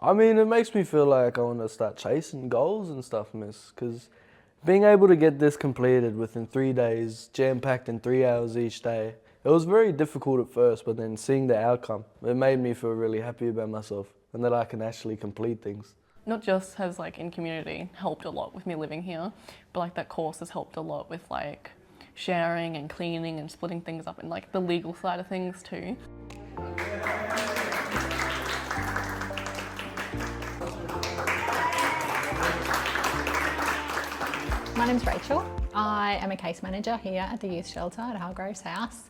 I mean, it makes me feel like I want to start chasing goals and stuff, miss, because being able to get this completed within 3 days, jam-packed in 3 hours each day, it was very difficult at first, but then seeing the outcome, it made me feel really happy about myself and that I can actually complete things. Not just has like inCommunity helped a lot with me living here, but like that course has helped a lot with like sharing and cleaning and splitting things up and like the legal side of things too. My name's Rachel. I am a case manager here at the youth shelter at Hargreaves house.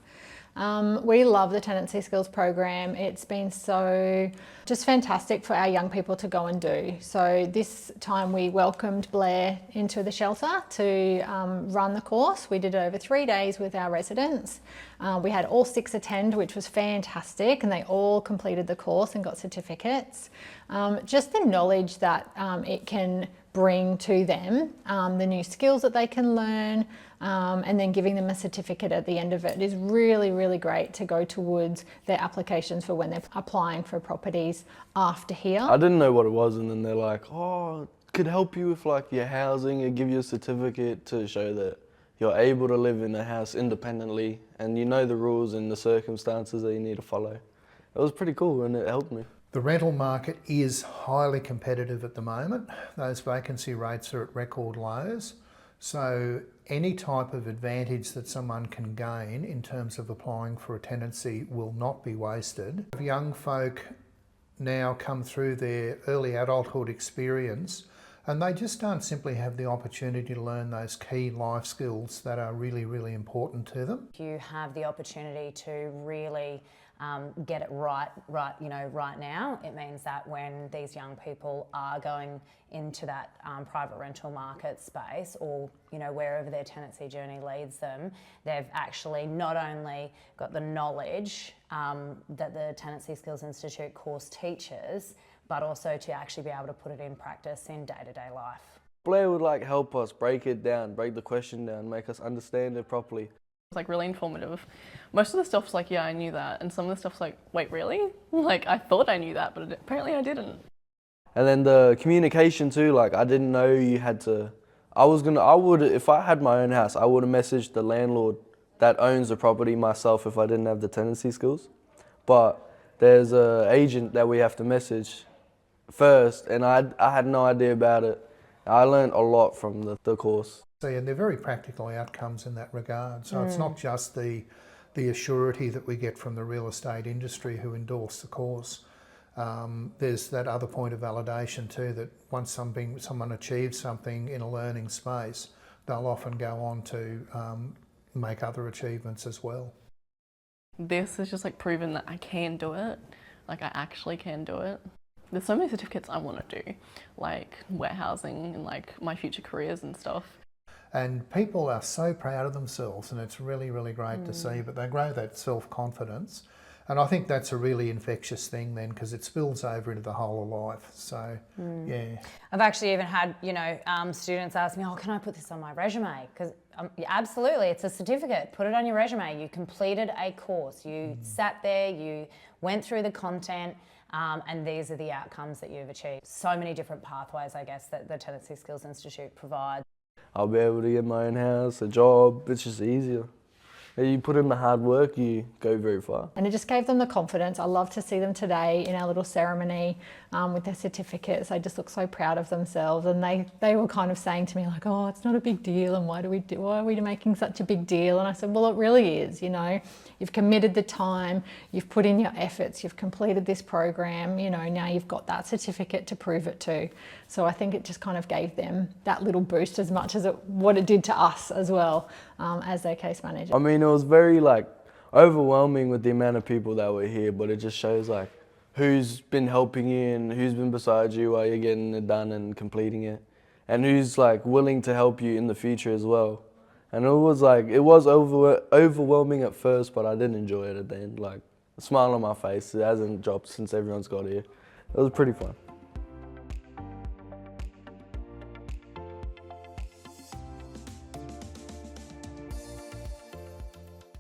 We love the Tenancy Skills program. It's been so just fantastic for our young people to go and do. So this time we welcomed Blair into the shelter to run the course. We did it over 3 days with our residents. We had all 6 attend, which was fantastic, and they all completed the course and got certificates. Just the knowledge that it can bring to them, the new skills that they can learn, and then giving them a certificate at the end of it is really, really great to go towards their applications for when they're applying for properties after here. I didn't know what it was, and then they're like, oh, it could help you with like your housing and give you a certificate to show that you're able to live in a house independently and you know the rules and the circumstances that you need to follow. It was pretty cool and it helped me. The rental market is highly competitive at the moment. Those vacancy rates are at record lows. So any type of advantage that someone can gain in terms of applying for a tenancy will not be wasted. Young folk now come through their early adulthood experience and they just don't simply have the opportunity to learn those key life skills that are really, really important to them. You have the opportunity to really get it right now. It means that when these young people are going into that private rental market space, or wherever their tenancy journey leads them, they've actually not only got the knowledge that the Tenancy Skills Institute course teaches, but also to actually be able to put it in practice in day-to-day life. Blair would like help us break it down, break the question down, make us understand it properly. It's like really informative. Most of the stuff's like, yeah, I knew that, and some of the stuff's like, wait, really? Like, I thought I knew that, but apparently I didn't. And then the communication too, like I didn't know you had to, if I had my own house, I would have messaged the landlord that owns the property myself if I didn't have the tenancy skills. But there's an agent that we have to message first, and I had no idea about it. I learned a lot from the course. And they're very practical outcomes in that regard. So it's not just the assurity that we get from the real estate industry who endorse the course. There's that other point of validation too, that once someone achieves something in a learning space, they'll often go on to make other achievements as well. This is just like proven that I can do it. Like I actually can do it. There's so many certificates I want to do, like warehousing and like my future careers and stuff. And people are so proud of themselves, and it's really, really great to see, but they grow that self-confidence. And I think that's a really infectious thing then, because it spills over into the whole of life. So, yeah. I've actually even had, students ask me, oh, can I put this on my resume? Because absolutely, it's a certificate. Put it on your resume. You completed a course. You sat there, you went through the content, and these are the outcomes that you've achieved. So many different pathways, I guess, that the Tenancy Skills Institute provides. I'll be able to get my own house, a job, it's just easier. You put in the hard work, you go very far. And it just gave them the confidence. I love to see them today in our little ceremony with their certificates. They just look so proud of themselves, and they were kind of saying to me like, oh, it's not a big deal, and why are we making such a big deal? And I said, well, it really is. You've committed the time, you've put in your efforts, you've completed this program, now you've got that certificate to prove it to. So I think it just kind of gave them that little boost as much as what it did to us as well as their case manager. I mean, it was very overwhelming with the amount of people that were here, but it just shows who's been helping you and who's been beside you while you're getting it done and completing it, and who's willing to help you in the future as well. And it was overwhelming at first, but I did enjoy it at the end. A smile on my face, it hasn't dropped since everyone's got here. It was pretty fun.